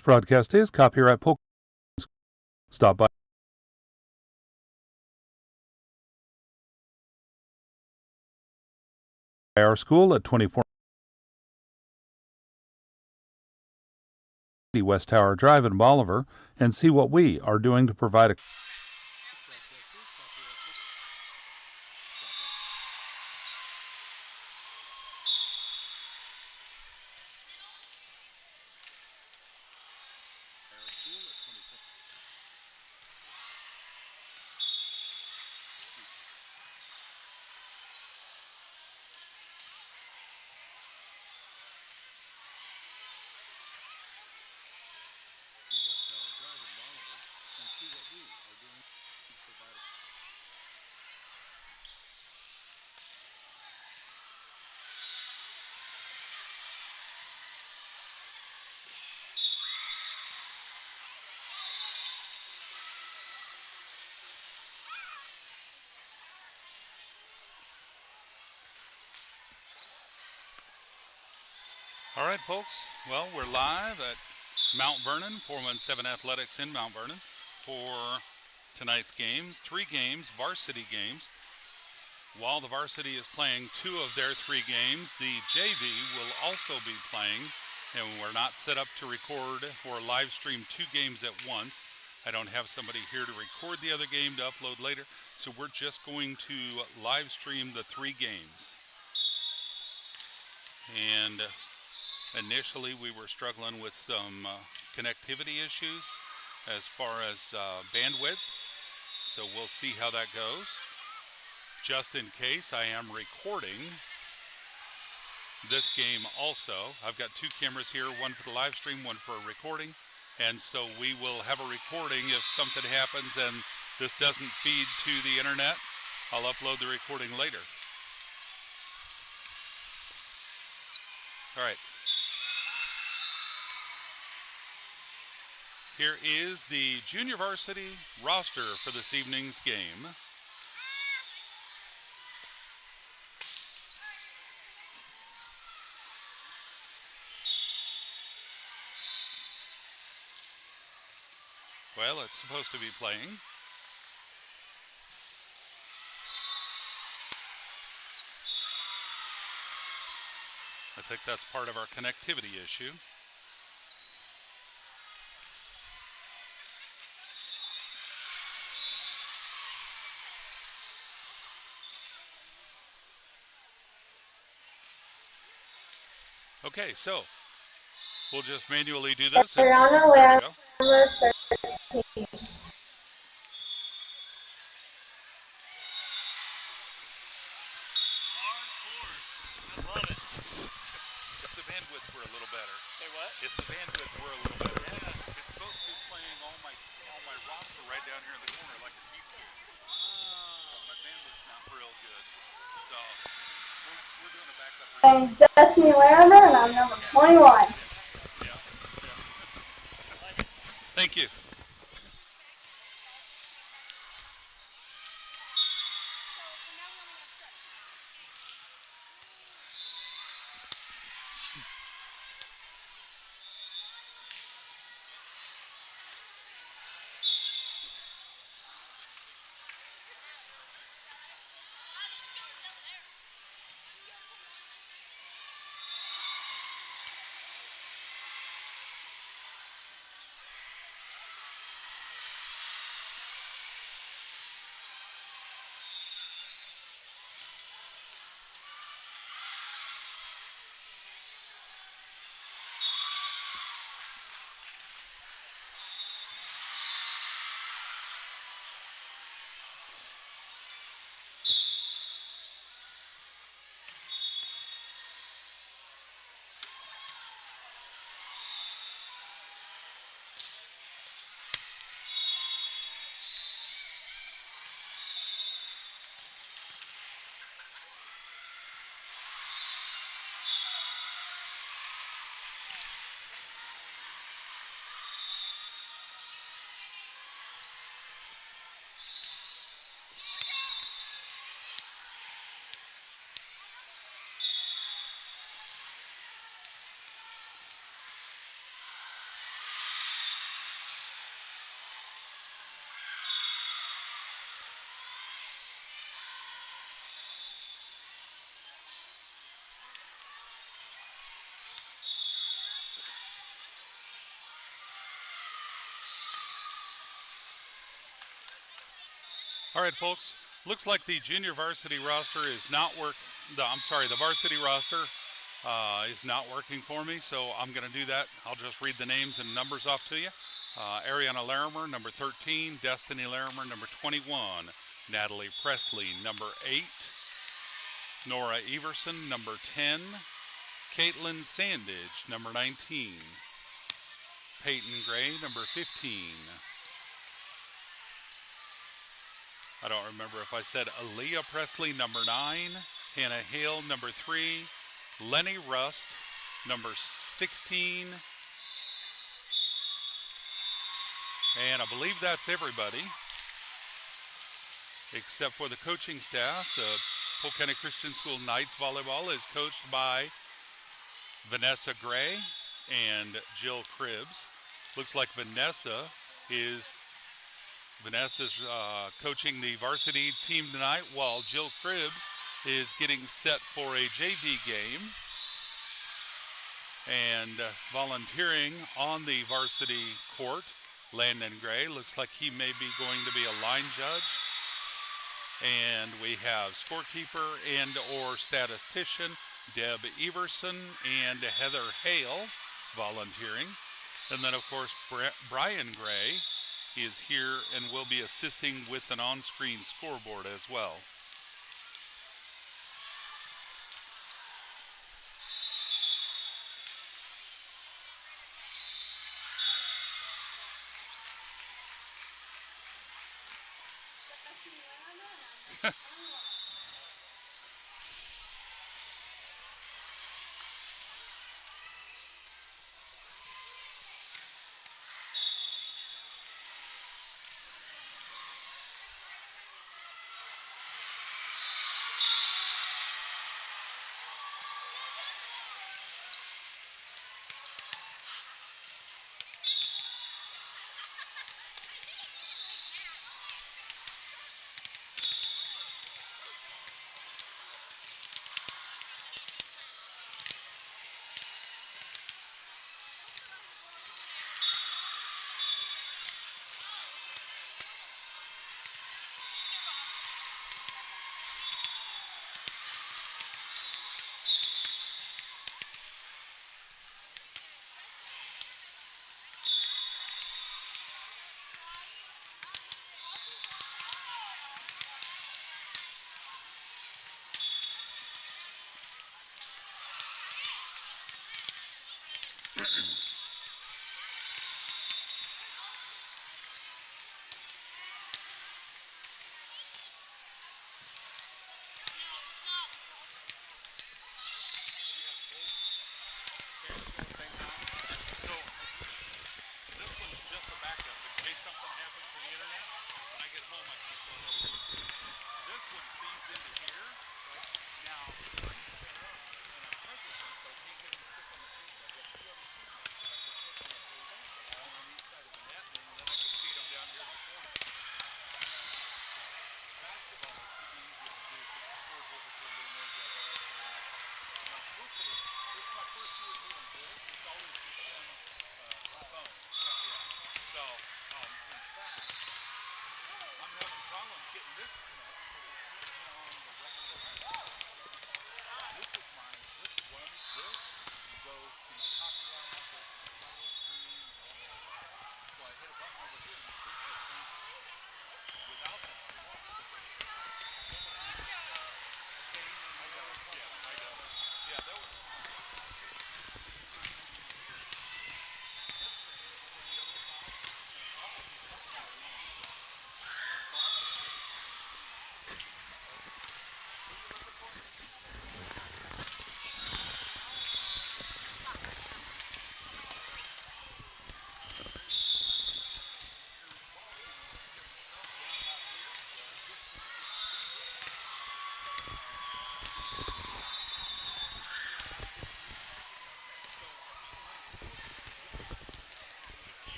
This broadcast is copyright Polk. Stop by our school at 24 West Tower Drive in Bolivar and see what we are doing to provide a All right, folks. Well, we're live at Mount Vernon, 417 Athletics in Mount Vernon for tonight's games. 3 games, varsity games. While the varsity is playing 2 of their 3 games, the JV will also be playing, and we're not set up to record or live stream 2 games at once. I don't have somebody here to record the other game to upload later, so we're just going to live stream the 3 games. And initially, we were struggling with some connectivity issues as far as bandwidth, so we'll see how that goes. Just in case, I am recording this game also. I've got 2 cameras here, one for the live stream, one for a recording, and so we will have a recording. If something happens and this doesn't feed to the internet, I'll upload the recording later. All right. Here is the junior varsity roster for this evening's game. Well, it's supposed to be playing. I think that's part of our connectivity issue. Okay, so we'll just manually do this. There we go. If the bandwidth were a little better. Say what? If the bandwidth were a little better. Yeah. It's supposed to be playing all my roster right down here in the corner like a cheapskate. My bandwidth's not real good. So we're doing a backup. Name's Destiny Lambert, and I'm number 21. Yeah. Thank you. All right, folks. Looks like the junior varsity roster is not the varsity roster is not working for me, so I'm going to do that. I'll just read the names and numbers off to you. Ariana Larimer, number 13. Destiny Larimer, number 21. Natalie Presley, number 8. Nora Everson, number 10. Caitlin Sandage, number 19. Peyton Gray, number 15. I don't remember if I said Aaliyah Presley, number 9. Hannah Hale, number 3. Lenny Rust, number 16. And I believe that's everybody, except for the coaching staff. The Polk County Christian School Knights Volleyball is coached by Vanessa Gray and Jill Cribbs. Looks like Vanessa's coaching the varsity team tonight, while Jill Cribbs is getting set for a JV game. And volunteering on the varsity court, Landon Gray. Looks like he may be going to be a line judge. And we have scorekeeper and or statistician Deb Everson and Heather Hale volunteering. And then, of course, Brian Gray is here and will be assisting with an on-screen scoreboard as well.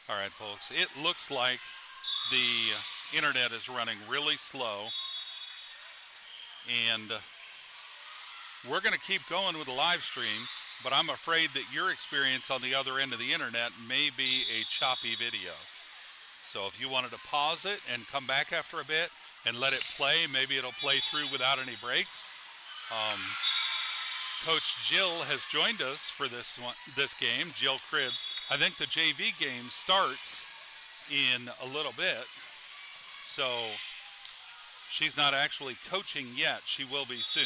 All right, folks, it looks like the internet is running really slow, and we're going to keep going with the live stream, but I'm afraid that your experience on the other end of the internet may be a choppy video. So if you wanted to pause it and come back after a bit and let it play, maybe it'll play through without any breaks. Coach Jill has joined us for this game, Jill Cribbs. I think the JV game starts in a little bit, so she's not actually coaching yet. She will be soon.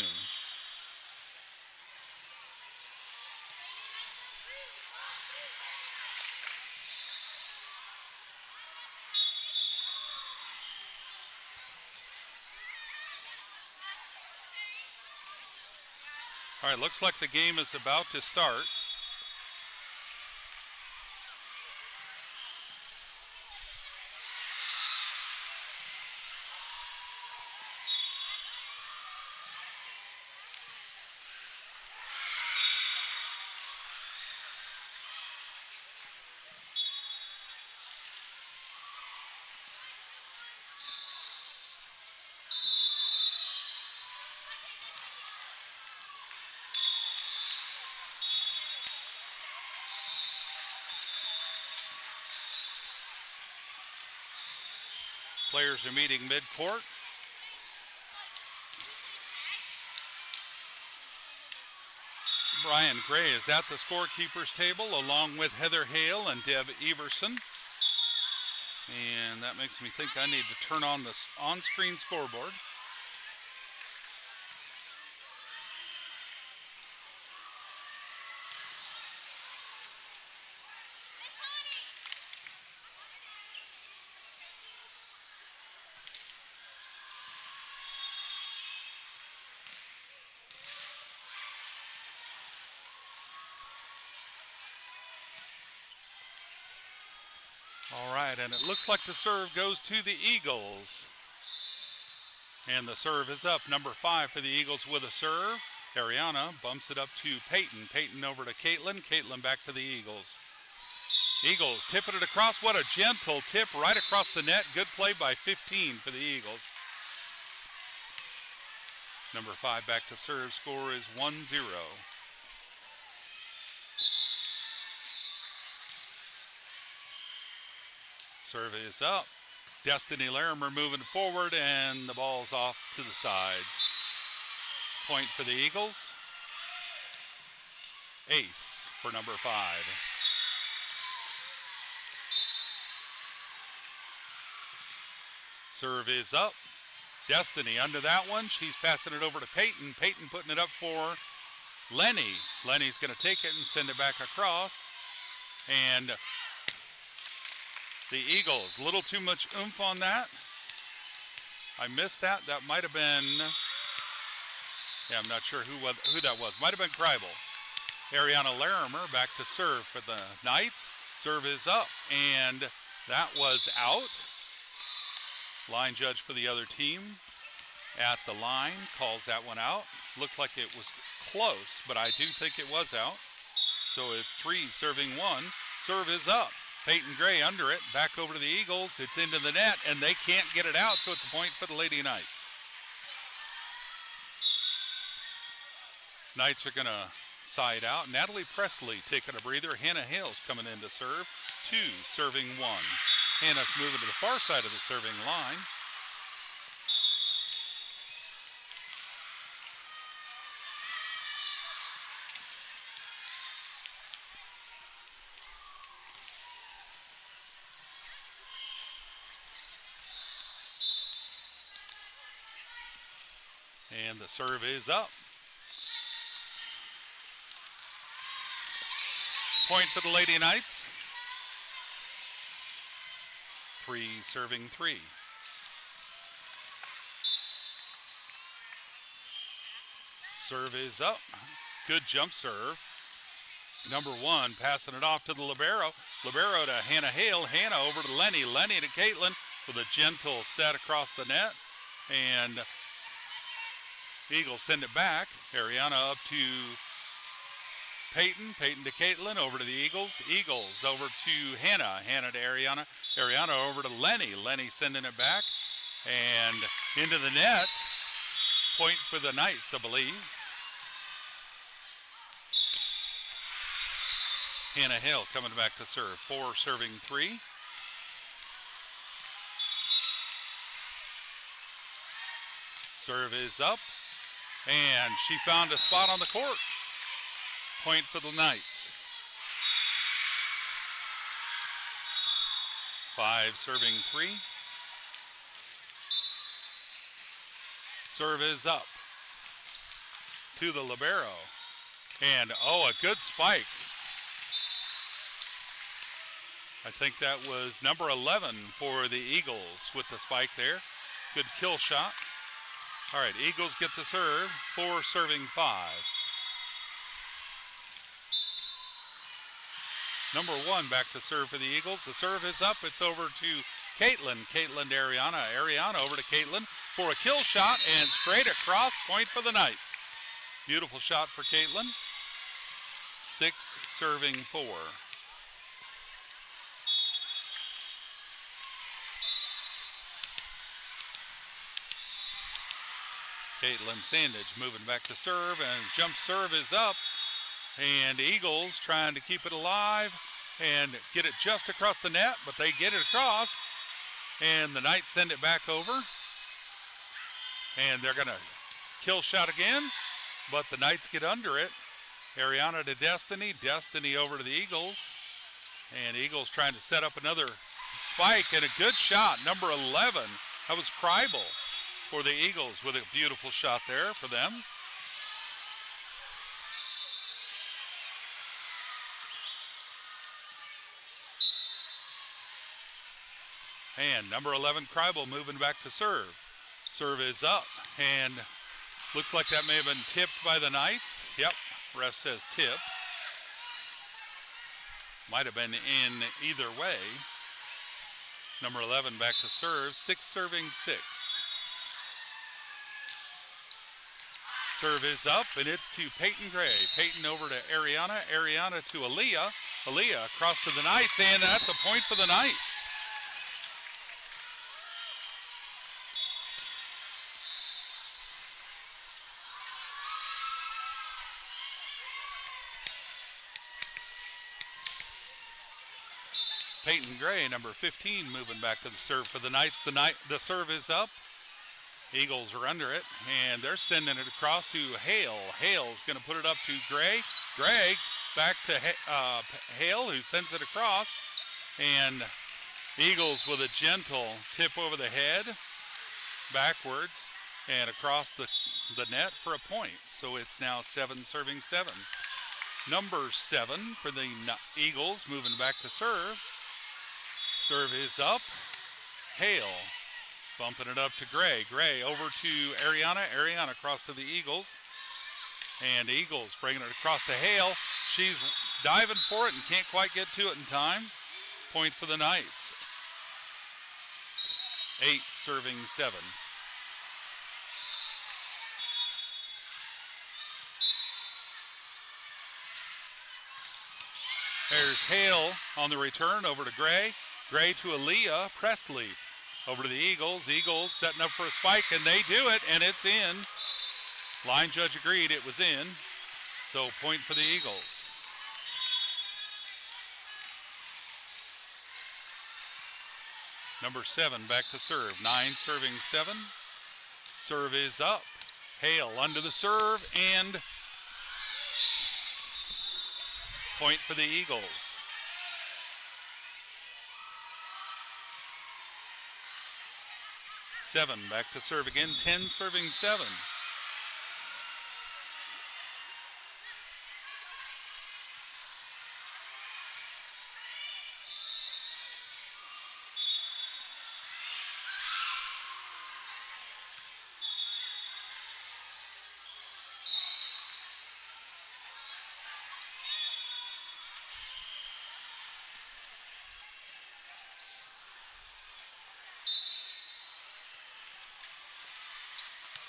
All right, looks like the game is about to start. Players are meeting midcourt. Brian Gray is at the scorekeeper's table along with Heather Hale and Deb Everson. And that makes me think I need to turn on the on-screen scoreboard. All right, and it looks like the serve goes to the Eagles. And the serve is up. Number 5 for the Eagles with a serve. Ariana bumps it up to Peyton. Peyton over to Caitlin. Caitlin back to the Eagles. Eagles tipping it across. What a gentle tip right across the net. Good play by 15 for the Eagles. Number 5 back to serve. Score is 1-0. Serve is up. Destiny Larimer moving forward, and the ball's off to the sides. Point for the Eagles. Ace for number 5. Serve is up. Destiny under that one. She's passing it over to Peyton. Peyton putting it up for Lenny. Lenny's going to take it and send it back across. And the Eagles, a little too much oomph on that. I missed that. That might have been, I'm not sure who that was. Might have been Kreibel. Ariana Larimer back to serve for the Knights. Serve is up, and that was out. Line judge for the other team at the line calls that one out. Looked like it was close, but I do think it was out. So it's 3 serving 1. Serve is up. Peyton Gray under it, back over to the Eagles. It's into the net, and they can't get it out, so it's a point for the Lady Knights. Knights are going to side out. Natalie Presley taking a breather. Hannah Hales coming in to serve. 2 serving 1. Hannah's moving to the far side of the serving line. And the serve is up. Point for the Lady Knights. 3 serving 3. Serve is up. Good jump serve. Number 1 passing it off to the libero. Libero to Hannah Hale. Hannah over to Lenny. Lenny to Caitlin with a gentle set across the net. And Eagles send it back. Ariana up to Peyton. Peyton to Caitlin. Over to the Eagles. Eagles over to Hannah. Hannah to Ariana. Ariana over to Lenny. Lenny sending it back. And into the net. Point for the Knights, I believe. Hannah Hale coming back to serve. 4 serving 3. Serve is up. And she found a spot on the court. Point for the Knights. 5 serving 3. Serve is up to the libero. And, oh, a good spike. I think that was number 11 for the Eagles with the spike there. Good kill shot. All right, Eagles get the serve. 4 serving 5. Number 1 back to serve for the Eagles. The serve is up. It's over to Caitlin. Caitlin to Ariana. Ariana over to Caitlin for a kill shot and straight across. Point for the Knights. Beautiful shot for Caitlin. 6 serving 4. Caitlin Sandage moving back to serve, and jump serve is up. And Eagles trying to keep it alive and get it just across the net, but they get it across. And the Knights send it back over. And they're going to kill shot again, but the Knights get under it. Ariana to Destiny. Destiny over to the Eagles. And Eagles trying to set up another spike, and a good shot, number 11. That was Kreibel for the Eagles with a beautiful shot there for them. And number 11, Kreibel, moving back to serve. Serve is up, and looks like that may have been tipped by the Knights. Yep, ref says tip. Might have been in either way. Number 11 back to serve, 6 serving 6. Serve is up, and it's to Peyton Gray. Peyton over to Ariana. Ariana to Aaliyah. Aaliyah across to the Knights, and that's a point for the Knights. Peyton Gray, number 15, moving back to the serve for the Knights. The serve is up. Eagles are under it, and they're sending it across to Hale. Hale's going to put it up to Gray. Gray back to Hale, who sends it across. And Eagles with a gentle tip over the head, backwards, and across the net for a point. So it's now 7 serving 7. Number 7 for the Eagles, moving back to serve. Serve is up. Hale bumping it up to Gray. Gray over to Ariana. Ariana across to the Eagles. And Eagles bringing it across to Hale. She's diving for it and can't quite get to it in time. Point for the Knights. 8 serving 7. There's Hale on the return over to Gray. Gray to Aaliyah Presley. Over to the Eagles. Eagles setting up for a spike, and they do it, and it's in. Line judge agreed it was in. So point for the Eagles. Number 7 back to serve. 9 serving 7. Serve is up. Hale under the serve, and point for the Eagles. 7 back to serve again. 10 serving 7.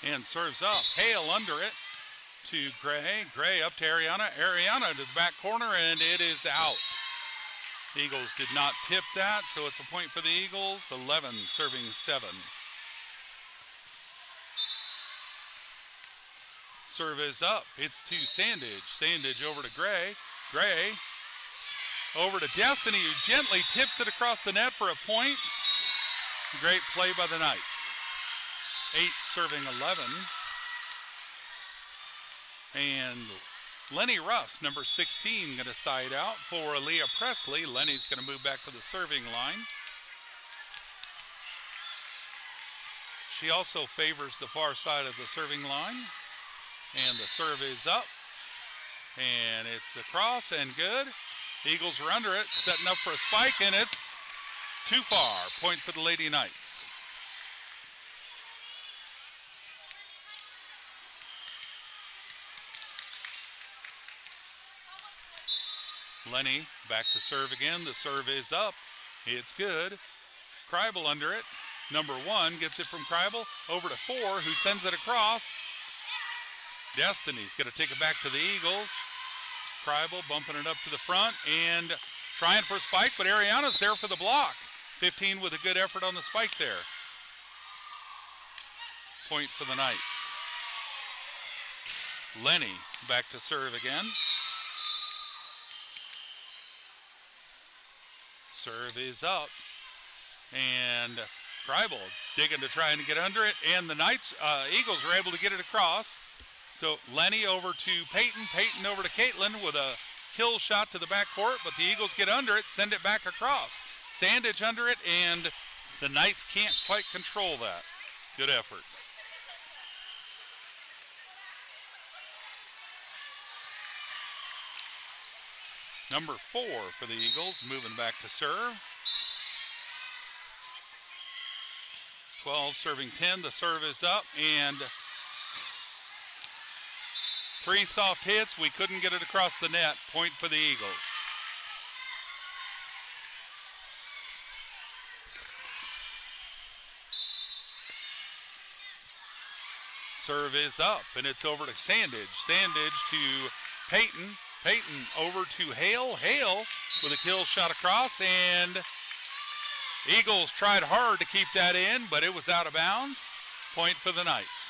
And serves up. Hale under it to to Gray. Gray up to Ariana. Ariana to the back corner, and it is out. Eagles did not tip that, so it's a point for the Eagles. 11 serving 7. Serve is up. It's to Sandage. Sandage over to Gray. Gray over to Destiny, who gently tips it across the net for a point. Great play by the Knights. 8 serving 11. And Lenny Russ, number 16, going to side out for Aaliyah Presley. Lenny's going to move back to the serving line. She also favors the far side of the serving line. And the serve is up. And it's across and good. Eagles are under it, setting up for a spike, and it's too far. Point for the Lady Knights. Lenny back to serve again. The serve is up. It's good. Kreibel under it. Number 1 gets it from Kreibel over to 4, who sends it across. Destiny's going to take it back to the Eagles. Kreibel bumping it up to the front and trying for a spike, but Ariana's there for the block. 15 with a good effort on the spike there. Point for the Knights. Lenny back to serve again. Serve is up. And Kreibel digging to try and get under it, and the Knights, Eagles are able to get it across. So Lenny over to Peyton, Peyton over to Caitlin with a kill shot to the backcourt, but the Eagles get under it, send it back across. Sandage under it, and the Knights can't quite control that. Good effort. Number 4 for the Eagles, moving back to serve. 12 serving 10, the serve is up, and 3 soft hits. We couldn't get it across the net. Point for the Eagles. Serve is up, and it's over to Sandage. Sandage to Peyton. Peyton over to Hale. Hale with a kill shot across, and Eagles tried hard to keep that in, but it was out of bounds. Point for the Knights.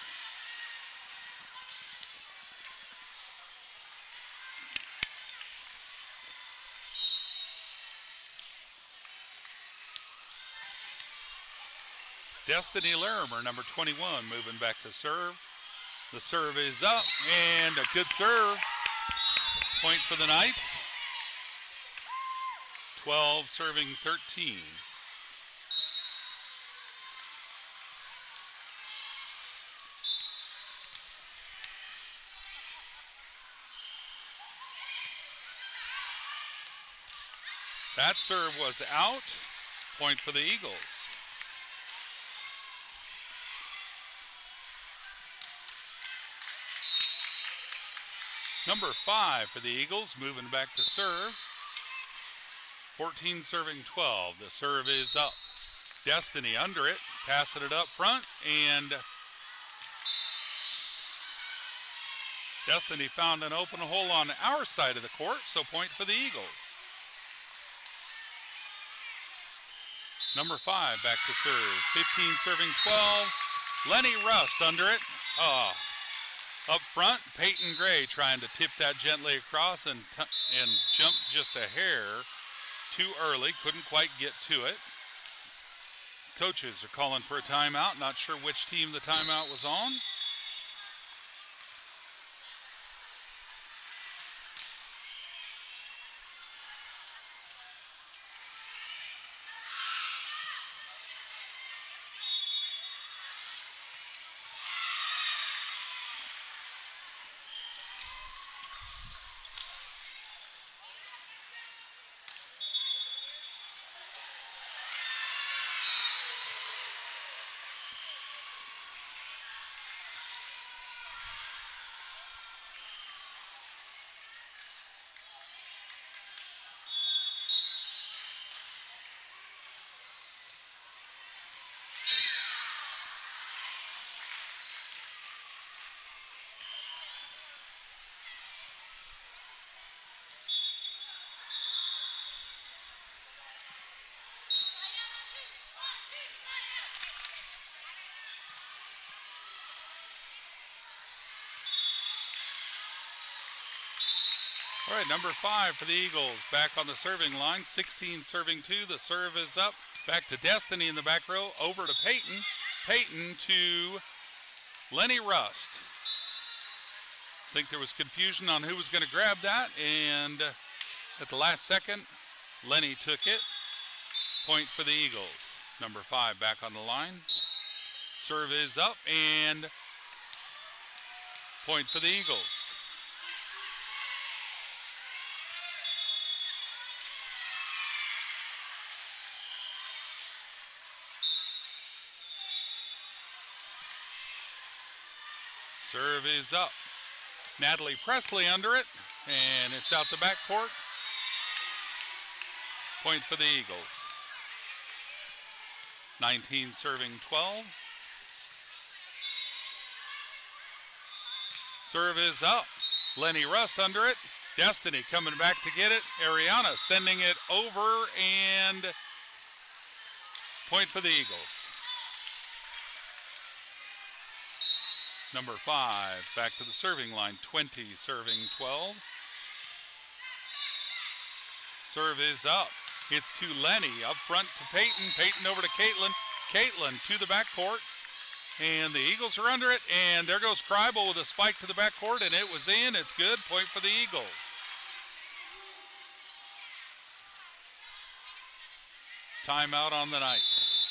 Destiny Larimer, number 21, moving back to serve. The serve is up, and a good serve. Point for the Knights. 12 serving 13. That serve was out. Point for the Eagles. Number 5 for the Eagles, moving back to serve. 14 serving 12. The serve is up. Destiny under it, passing it up front, and Destiny found an open hole on our side of the court, so point for the Eagles. Number 5 back to serve. 15 serving 12. Lenny Rust under it. Up front, Peyton Gray trying to tip that gently across and jumped just a hair too early. Couldn't quite get to it. Coaches are calling for a timeout. Not sure which team the timeout was on. All right, number 5 for the Eagles. Back on the serving line. 16 serving 2. The serve is up. Back to Destiny in the back row. Over to Peyton. Peyton to Lenny Rust. I think there was confusion on who was going to grab that. And at the last second, Lenny took it. Point for the Eagles. Number 5 back on the line. Serve is up and point for the Eagles. Serve is up. Natalie Presley under it, and it's out the backcourt. Point for the Eagles. 19 serving 12. Serve is up. Lenny Rust under it. Destiny coming back to get it. Ariana sending it over, and point for the Eagles. Number 5 back to the serving line. 20 serving 12. Serve is up. It's to Lenny. Up front to Peyton. Peyton over to Caitlin. Caitlin to the backcourt. And the Eagles are under it. And there goes Kreibel with a spike to the backcourt. And it was in. It's good. Point for the Eagles. Timeout on the Knights.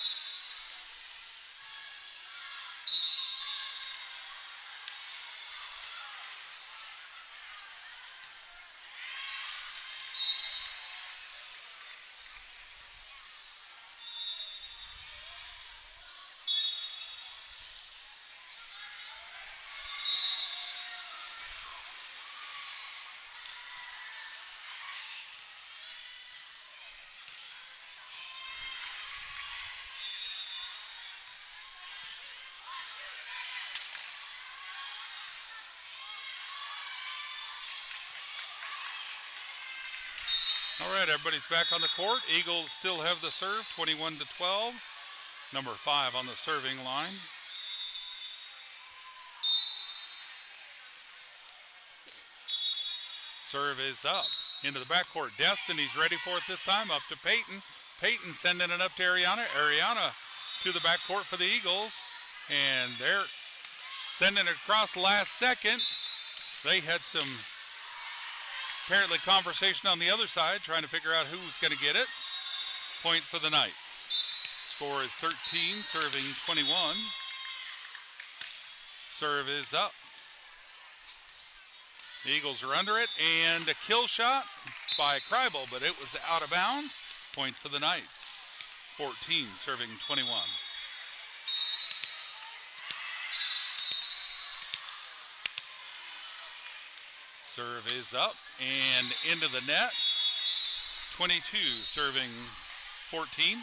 All right, everybody's back on the court. Eagles still have the serve, 21-12. Number 5 on the serving line. Serve is up. Into the backcourt. Destiny's ready for it this time. Up to Peyton. Peyton sending it up to Ariana. Ariana to the backcourt for the Eagles. And they're sending it across last second. They had some apparently conversation on the other side, trying to figure out who was going to get it. Point for the Knights. Score is 13, serving 21. Serve is up. The Eagles are under it, and a kill shot by Kreibel, but it was out of bounds. Point for the Knights. 14, serving 21. Serve is up and into the net. 22 serving 14.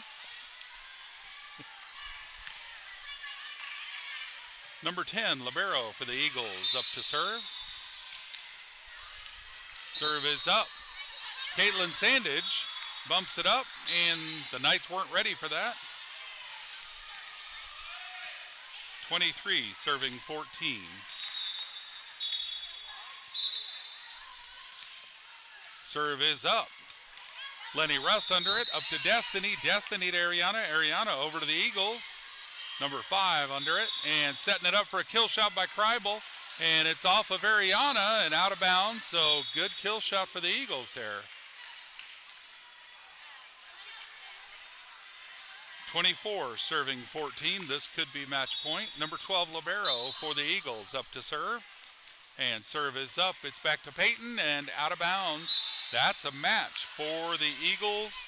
Number 10, Libero for the Eagles, up to serve. Serve is up. Caitlin Sandage bumps it up, and the Knights weren't ready for that. 23 serving 14. Serve is up. Lenny Rust under it, up to Destiny. Destiny to Ariana. Ariana over to the Eagles. Number 5 under it, and setting it up for a kill shot by Kreibel. And it's off of Ariana and out of bounds, so good kill shot for the Eagles there. 24 serving 14. This could be match point. Number 12, Libero for the Eagles, up to serve. And serve is up. It's back to Peyton and out of bounds. That's a match for the Eagles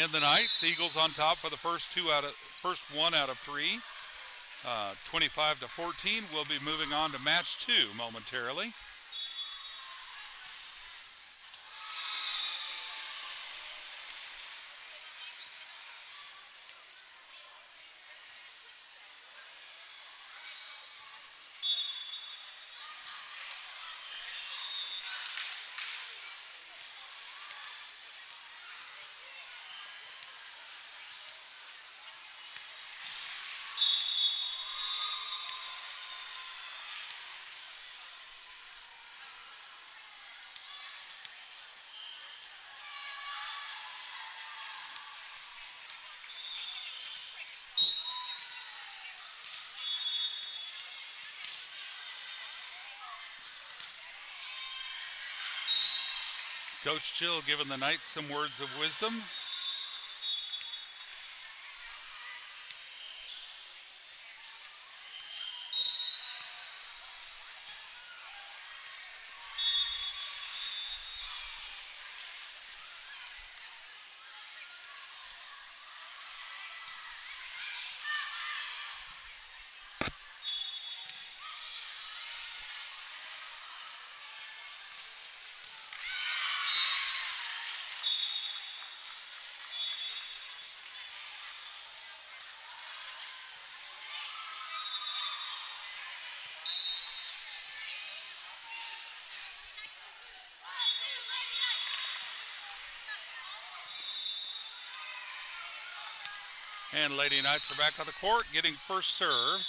and the Knights. Eagles on top for the first one out of 3. 25-14. We'll be moving on to match 2 momentarily. Coach Chill giving the Knights some words of wisdom. And Lady Knights are back on the court, getting first serve.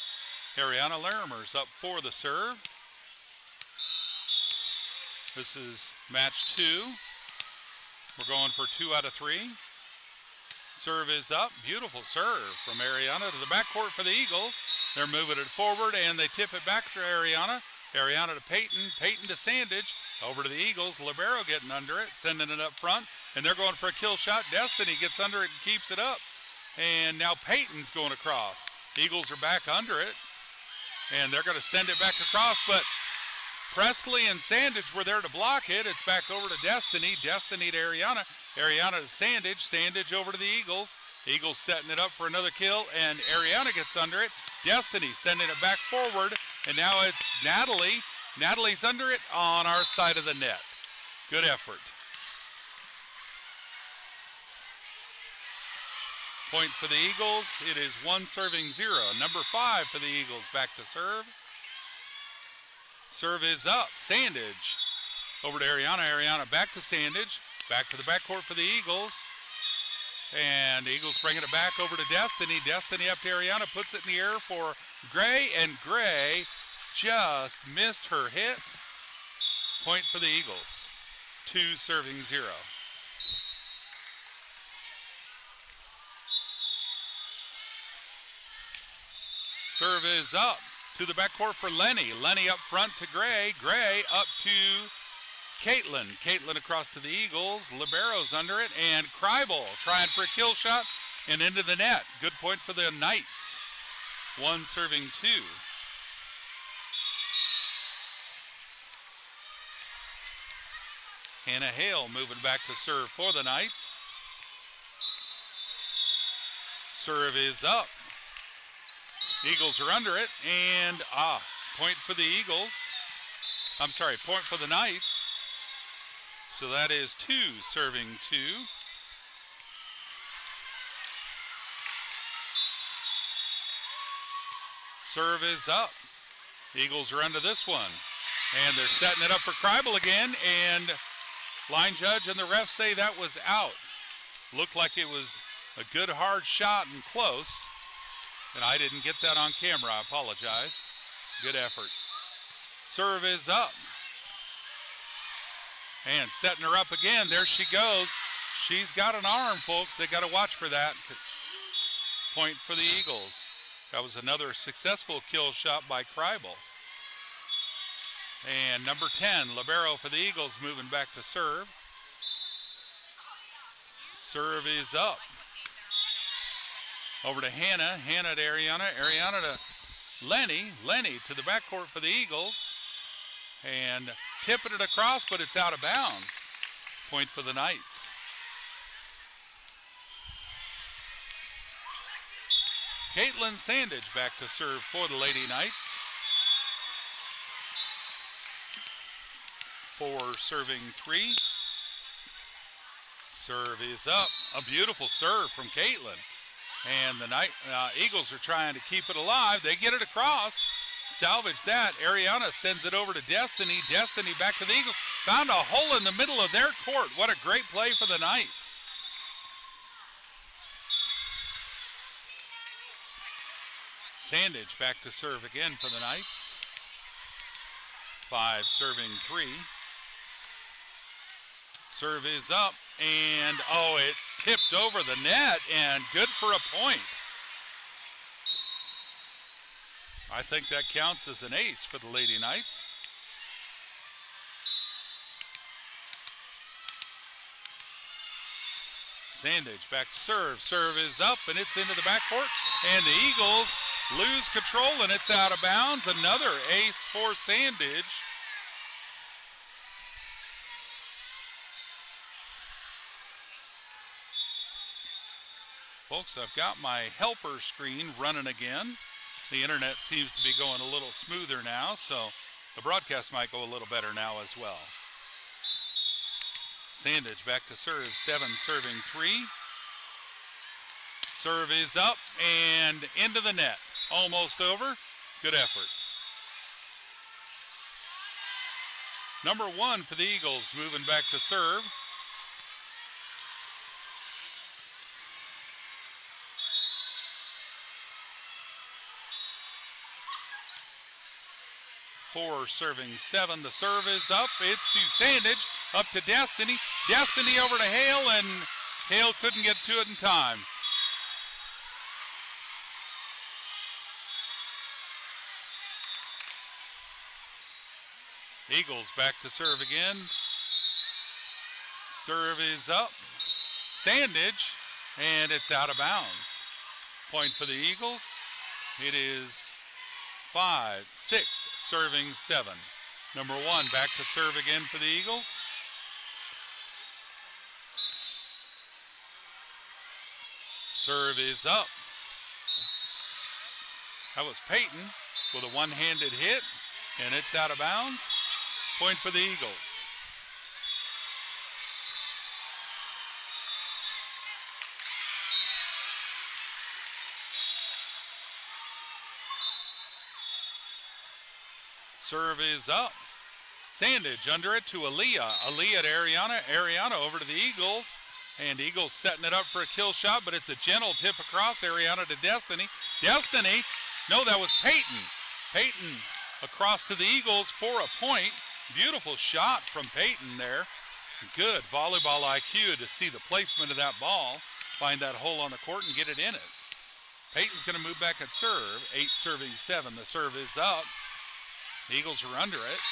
Ariana Larimer's up for the serve. This is match 2. We're going for 2 out of 3. Serve is up. Beautiful serve from Ariana to the backcourt for the Eagles. They're moving it forward, and they tip it back to Ariana. Ariana to Peyton. Peyton to Sandage. Over to the Eagles. Libero getting under it, sending it up front, and they're going for a kill shot. Destiny gets under it and keeps it up. And now Peyton's going across. The Eagles are back under it, and they're going to send it back across, but Presley and Sandage were there to block it. It's back over to Destiny. Destiny to Ariana. Ariana to Sandage. Sandage over to the Eagles. Eagles setting it up for another kill, and Ariana gets under it. Destiny sending it back forward, and now it's Natalie. Natalie's under it on our side of the net. Good effort. Point for the Eagles. It is 1-0. Number 5 for the Eagles back to serve. Serve is up. Sandage over to Ariana. Ariana back to Sandage. Back to the backcourt for the Eagles. And the Eagles bringing it back over to Destiny. Destiny up to Ariana. Puts it in the air for Gray. And Gray just missed her hit. Point for the Eagles. 2-0. Serve is up to the backcourt for Lenny. Lenny up front to Gray. Gray up to Caitlin. Caitlin across to the Eagles. Libero's under it. And Kribel trying for a kill shot and into the net. Good point for the Knights. 1-2. Hannah Hale moving back to serve for the Knights. Serve is up. Eagles are under it, and point for the Eagles. I'm sorry, point for the Knights. So that is 2-2. Serve is up. Eagles are under this one, and they're setting it up for Kribel again, and line judge and the refs say that was out. Looked like it was a good hard shot and close. And I didn't get that on camera. I apologize. Good effort. Serve is up. And setting her up again. There she goes. She's got an arm, folks. They got to watch for that. Point for the Eagles. That was another successful kill shot by Kribel. And number 10, Libero for the Eagles, moving back to serve. Serve is up. Over to Hannah. Hannah to Ariana. Ariana to Lenny. Lenny to the backcourt for the Eagles. And tipping it across, but it's out of bounds. Point for the Knights. Caitlin Sandage back to serve for the Lady Knights. 4 serving 3. Serve is up. A beautiful serve from Caitlin. And the Eagles are trying to keep it alive. They get it across. Salvage that. Ariana sends it over to Destiny. Destiny back to the Eagles. Found a hole in the middle of their court. What a great play for the Knights. Sandage back to serve again for the Knights. 5 serving 3. Serve is up, and it tipped over the net, and good for a point. I think that counts as an ace for the Lady Knights. Sandage back to serve. Serve is up, and it's into the backcourt. And the Eagles lose control, and it's out of bounds. Another ace for Sandage. Folks, I've got my helper screen running again. The internet seems to be going a little smoother now, so the broadcast might go a little better now as well. Sandage back to serve. 7 serving 3. Serve is up and into the net. Almost over. Good effort. Number 1 for the Eagles moving back to serve. Four serving 7. The serve is up. It's to Sandage. Up to Destiny. Destiny over to Hale, and Hale couldn't get to it in time. Eagles back to serve again. Serve is up. Sandage, and it's out of bounds. Point for the Eagles. It is 5, 6, serving 7. Number 1 back to serve again for the Eagles. Serve is up. That was Peyton with a one-handed hit, and it's out of bounds. Point for the Eagles. Serve is up. Sandage under it to Aaliyah. Aaliyah to Ariana. Ariana over to the Eagles. And Eagles setting it up for a kill shot, but it's a gentle tip across. Ariana to Destiny. Destiny. No, that was Peyton. Peyton across to the Eagles for a point. Beautiful shot from Peyton there. Good volleyball IQ to see the placement of that ball. Find that hole on the court and get it in it. Peyton's going to move back at serve. 8 serving 7. The serve is up. The Eagles are under it.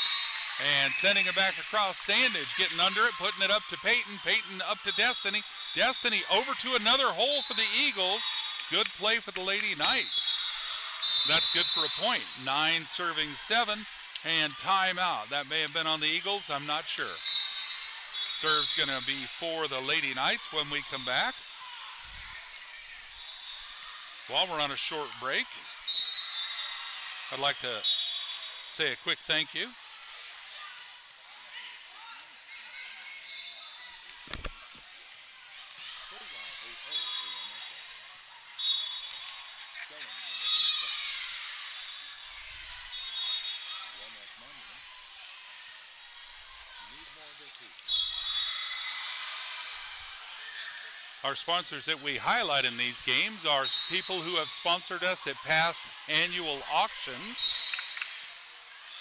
And sending it back across. Sandage getting under it, putting it up to Peyton. Peyton up to Destiny. Destiny over to another hole for the Eagles. Good play for the Lady Knights. That's good for a point. 9 serving 7. And timeout. That may have been on the Eagles. I'm not sure. Serve's going to be for the Lady Knights when we come back. While we're on a short break, I'd like to say a quick thank you. Our sponsors that we highlight in these games are people who have sponsored us at past annual auctions.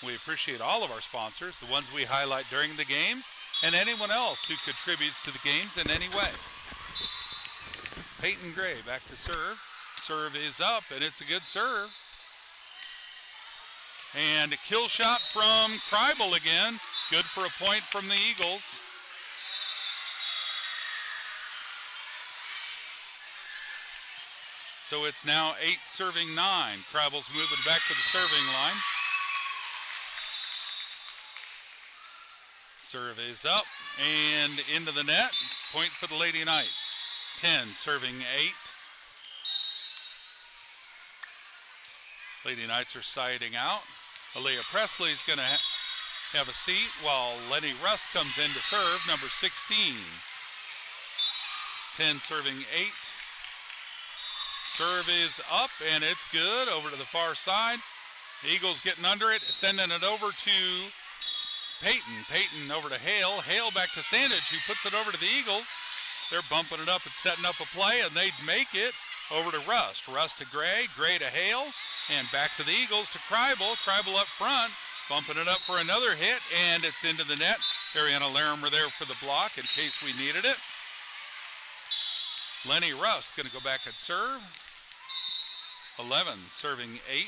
We appreciate all of our sponsors, the ones we highlight during the games, and anyone else who contributes to the games in any way. Peyton Gray back to serve. Serve is up, and it's a good serve. And a kill shot from Kreibel again. Good for a point from the Eagles. So it's now 8 serving 9. Kreibel's moving back to the serving line. Serve is up and into the net. Point for the Lady Knights. 10 serving 8. Lady Knights are siding out. Aaliyah Presley's going to have a seat while Lenny Rust comes in to serve, number 16. 10 serving 8. Serve is up, and it's good over to the far side. The Eagles getting under it, sending it over to Peyton. Peyton over to Hale. Hale back to Sandage, who puts it over to the Eagles. They're bumping it up and setting up a play, and they'd make it over to Rust. Rust to Gray. Gray to Hale. And back to the Eagles to Kreibel. Kreibel up front, bumping it up for another hit, and it's into the net. Ariana Larimer there for the block in case we needed it. Lenny Rust going to go back and serve. 11 serving 8.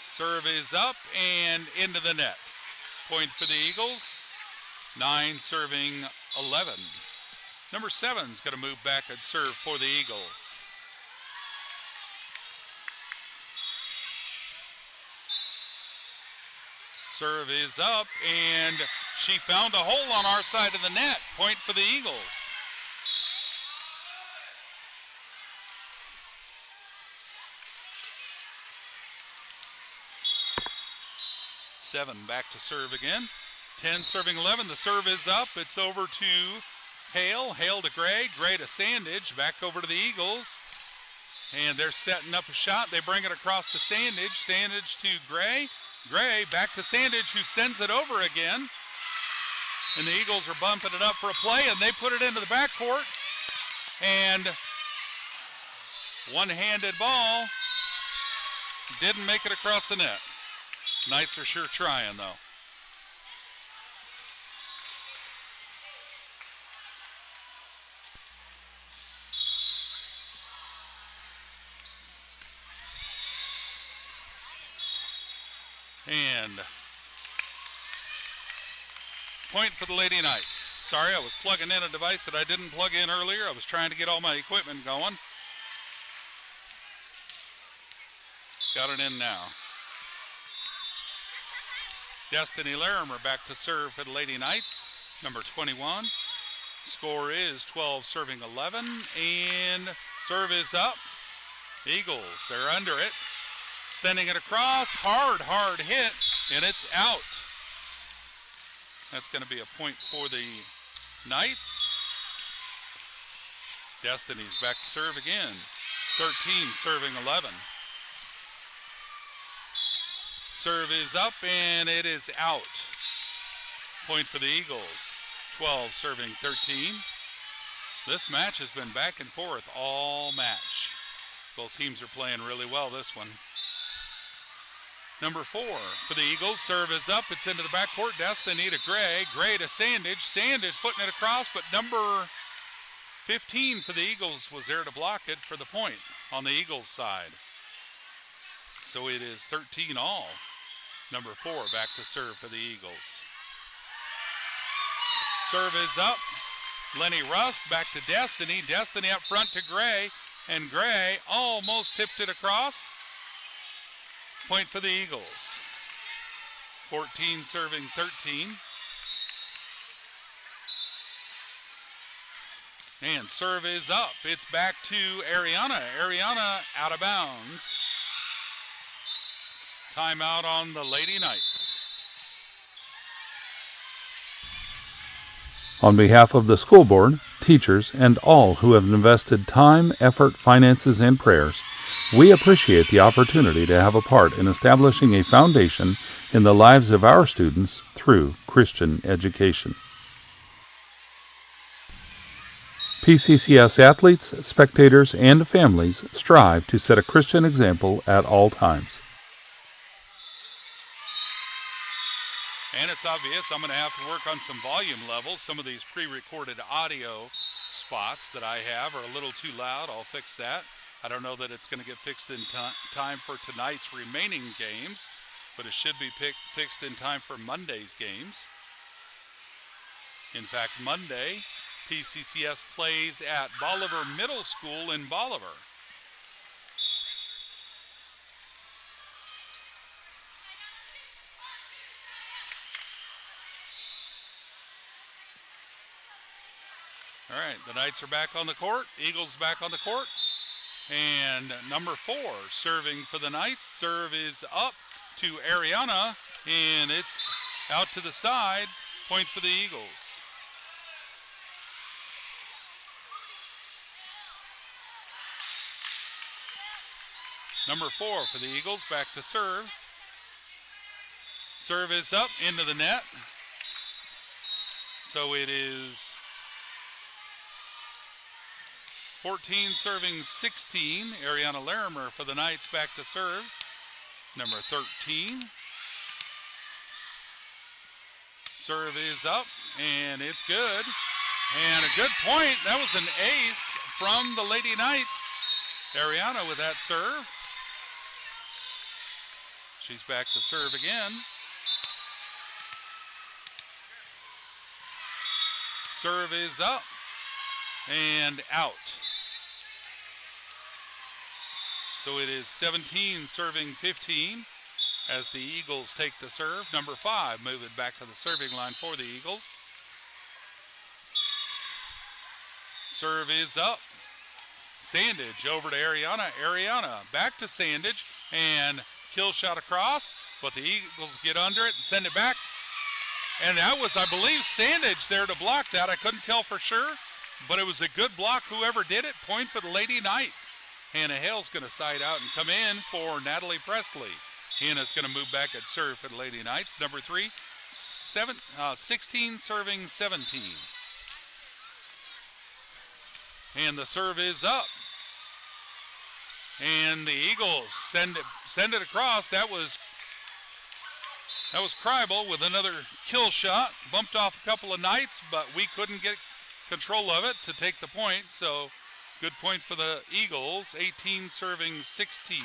Serve is up and into the net. Point for the Eagles. 9 serving 11. Number 7's going to move back and serve for the Eagles. Serve is up, and she found a hole on our side of the net. Point for the Eagles. Seven back to serve again. 10 serving 11. The serve is up. It's over to Hale. Hale to Gray. Gray to Sandage. Back over to the Eagles. And they're setting up a shot. They bring it across to Sandage. Sandage to Gray. Gray back to Sandage, who sends it over again. And the Eagles are bumping it up for a play, and they put it into the backcourt. And one-handed ball didn't make it across the net. Knights are sure trying, though. And point for the Lady Knights. Sorry, I was plugging in a device that I didn't plug in earlier. I was trying to get all my equipment going. Got it in now. Destiny Larimer back to serve for the Lady Knights, number 21. Score is 12 serving 11, and serve is up. Eagles are under it. Sending it across, hard hit, and it's out. That's going to be a point for the Knights. Destiny's back to serve again. 13 serving 11. Serve is up, and it is out. Point for the Eagles. 12 serving 13. This match has been back and forth all match. Both teams are playing really well this one. Number 4 for the Eagles. Serve is up. It's into the backcourt. Destiny to Gray. Gray to Sandage. Sandage putting it across, but number 15 for the Eagles was there to block it for the point on the Eagles side. So it is 13 all. Number 4 back to serve for the Eagles. Serve is up. Lenny Rust back to Destiny. Destiny up front to Gray. And Gray almost tipped it across. Point for the Eagles. 14 serving 13. And serve is up. It's back to Ariana. Ariana out of bounds. Timeout on the Lady Knights. On behalf of the school board, teachers, and all who have invested time, effort, finances, and prayers, we appreciate the opportunity to have a part in establishing a foundation in the lives of our students through Christian education. PCCS athletes, spectators, and families strive to set a Christian example at all times. And it's obvious I'm going to have to work on some volume levels. Some of these pre-recorded audio spots that I have are a little too loud. I'll fix that. I don't know that it's going to get fixed in time for tonight's remaining games, but it should be fixed in time for Monday's games. In fact, Monday, PCCS plays at Bolivar Middle School in Bolivar. All right, the Knights are back on the court. Eagles back on the court. And number 4 serving for the Knights. Serve is up to Ariana, and it's out to the side. Point for the Eagles. Number 4 for the Eagles back to serve. Serve is up into the net. So it is 14 serving 16. Ariana Larimer for the Knights back to serve. Number 13. Serve is up, and it's good. And a good point. That was an ace from the Lady Knights. Ariana with that serve. She's back to serve again. Serve is up and out. So it is 17 serving 15 as the Eagles take the serve. Number 5 moving back to the serving line for the Eagles. Serve is up. Sandage over to Ariana. Ariana back to Sandage and kill shot across, but the Eagles get under it and send it back. And that was, I believe, Sandage there to block that. I couldn't tell for sure, but it was a good block, whoever did it. Point for the Lady Knights. Hannah Hale's going to side out and come in for Natalie Presley. Hannah's going to move back at serve for the Lady Knights. Number 3, 16 serving 17. And the serve is up. And the Eagles send it across. That was Kreibel with another kill shot. Bumped off a couple of Knights, but we couldn't get control of it to take the point. So good point for the Eagles. 18 serving 16.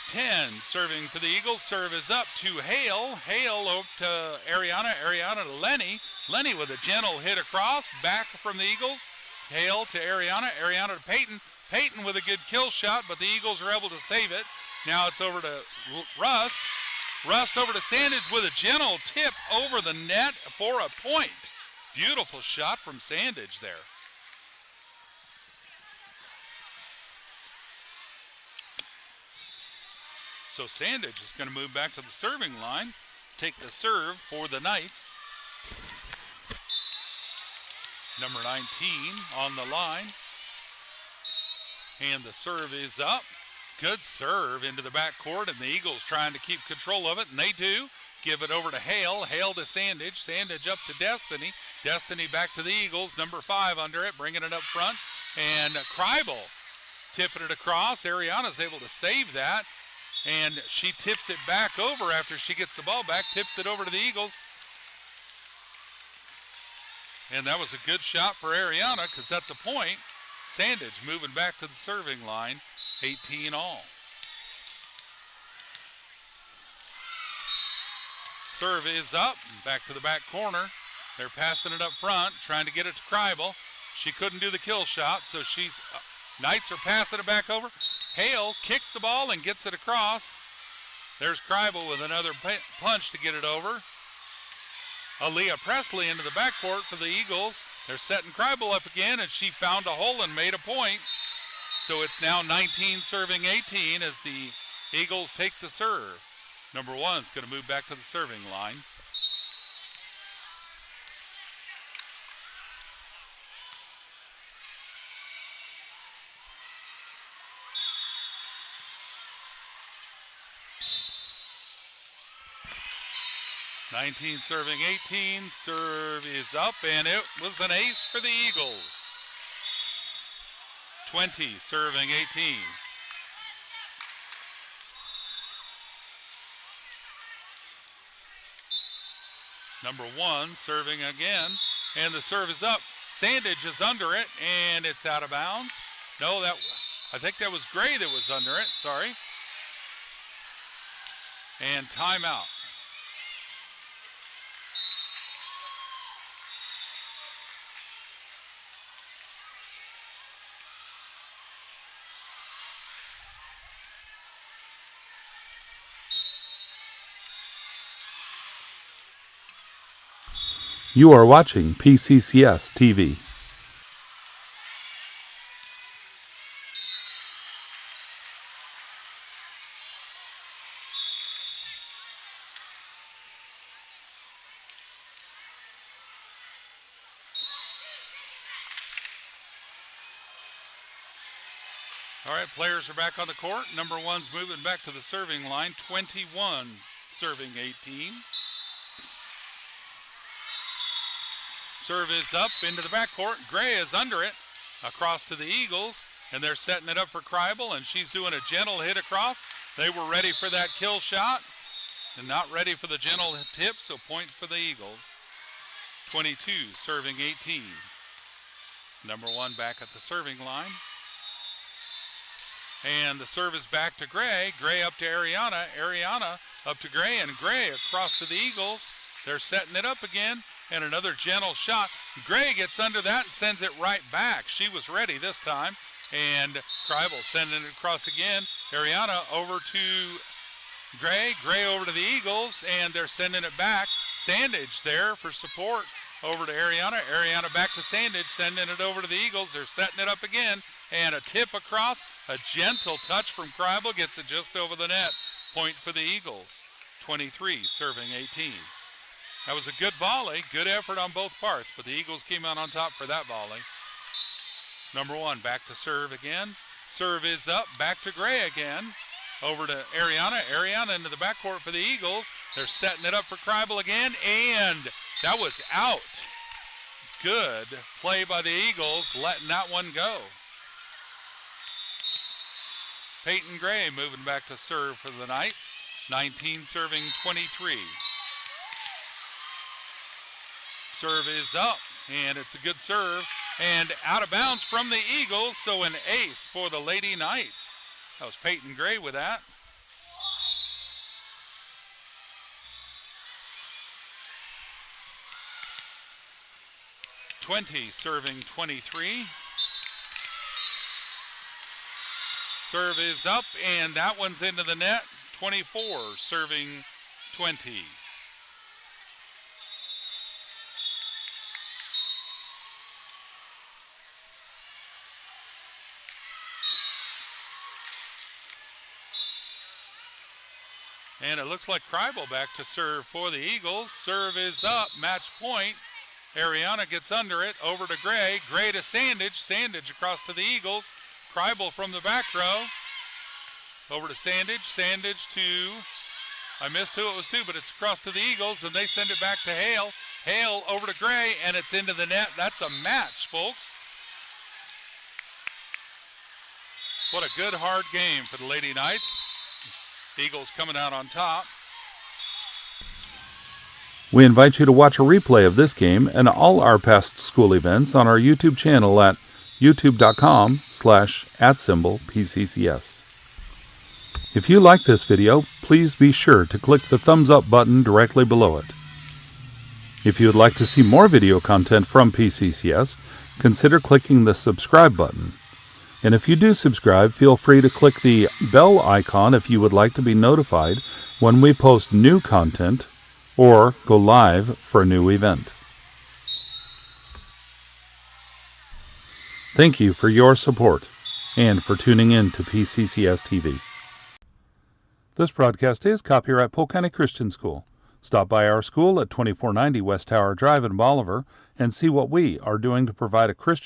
10 serving for the Eagles. Serve is up to Hale. Hale over to Ariana. Ariana to Lenny. Lenny with a gentle hit across. Back from the Eagles. Hale to Ariana. Ariana to Peyton. Peyton with a good kill shot, but the Eagles are able to save it. Now it's over to Rust. Rust over to Sandage with a gentle tip over the net for a point. Beautiful shot from Sandage there. So Sandage is going to move back to the serving line, take the serve for the Knights. Number 19 on the line. And the serve is up. Good serve into the backcourt, and the Eagles trying to keep control of it, and they do. Give it over to Hale. Hale to Sandage. Sandage up to Destiny. Destiny back to the Eagles. Number 5 under it, bringing it up front. And Kreibel tipping it across. Ariana's able to save that. And she tips it back over after she gets the ball back, tips it over to the Eagles. And that was a good shot for Ariana because that's a point. Sandage moving back to the serving line, 18 all. Serve is up, back to the back corner. They're passing it up front, trying to get it to Kreibel. She couldn't do the kill shot, so Knights are passing it back over. Hale kicked the ball and gets it across. There's Kreibel with another punch to get it over. Aaliyah Presley into the backcourt for the Eagles. They're setting Kreibel up again, and she found a hole and made a point. So it's now 19 serving 18 as the Eagles take the serve. Number 1 is going to move back to the serving line. (19 serving 18). Serve is up, and it was an ace for the Eagles. 20 serving 18. Number 1 serving again, and the serve is up. Sandage is under it, and it's out of bounds. No, I think that was Gray that was under it, sorry. And timeout. You are watching PCCS TV. All right, players are back on the court. Number 1's moving back to the serving line. 21 serving 18. Serve is up into the backcourt. Gray is under it across to the Eagles, and they're setting it up for Kreibel, and she's doing a gentle hit across. They were ready for that kill shot and not ready for the gentle tip, so point for the Eagles. 22 serving 18. Number 1 back at the serving line. And the serve is back to Gray. Gray up to Ariana. Ariana up to Gray, and Gray across to the Eagles. They're setting it up again, and another gentle shot. Gray gets under that and sends it right back. She was ready this time, and Kreibel sending it across again. Ariana over to Gray, Gray over to the Eagles, and they're sending it back. Sandage there for support over to Ariana. Ariana back to Sandage, sending it over to the Eagles. They're setting it up again, and a tip across. A gentle touch from Kreibel gets it just over the net. Point for the Eagles. 23 serving 18. That was a good volley, good effort on both parts, but the Eagles came out on top for that volley. Number 1 back to serve again. Serve is up, back to Gray again. Over to Ariana. Ariana into the backcourt for the Eagles. They're setting it up for Kreibel again, and that was out. Good play by the Eagles, letting that one go. Peyton Gray moving back to serve for the Knights. 19 serving 23. Serve is up, and it's a good serve. And out of bounds from the Eagles, so an ace for the Lady Knights. That was Peyton Gray with that. (20) serving 23. Serve is up, and that one's into the net. 24 serving 20. And it looks like Kreibel back to serve for the Eagles. Serve is up, match point. Ariana gets under it, over to Gray. Gray to Sandage. Sandage across to the Eagles. Kreibel from the back row. Over to Sandage. Sandage to, I missed who it was to, but it's across to the Eagles, and they send it back to Hale. Hale over to Gray, and it's into the net. That's a match, folks. What a good, hard game for the Lady Knights. Eagles coming out on top. We invite you to watch a replay of this game and all our past school events on our YouTube channel at youtube.com/@PCCS. If you like this video, please be sure to click the thumbs up button directly below it. If you would like to see more video content from PCCS, consider clicking the subscribe button. And if you do subscribe, feel free to click the bell icon if you would like to be notified when we post new content or go live for a new event. Thank you for your support and for tuning in to PCCS TV. This broadcast is copyright Polk County Christian School. Stop by our school at 2490 West Tower Drive in Bolivar and see what we are doing to provide a Christian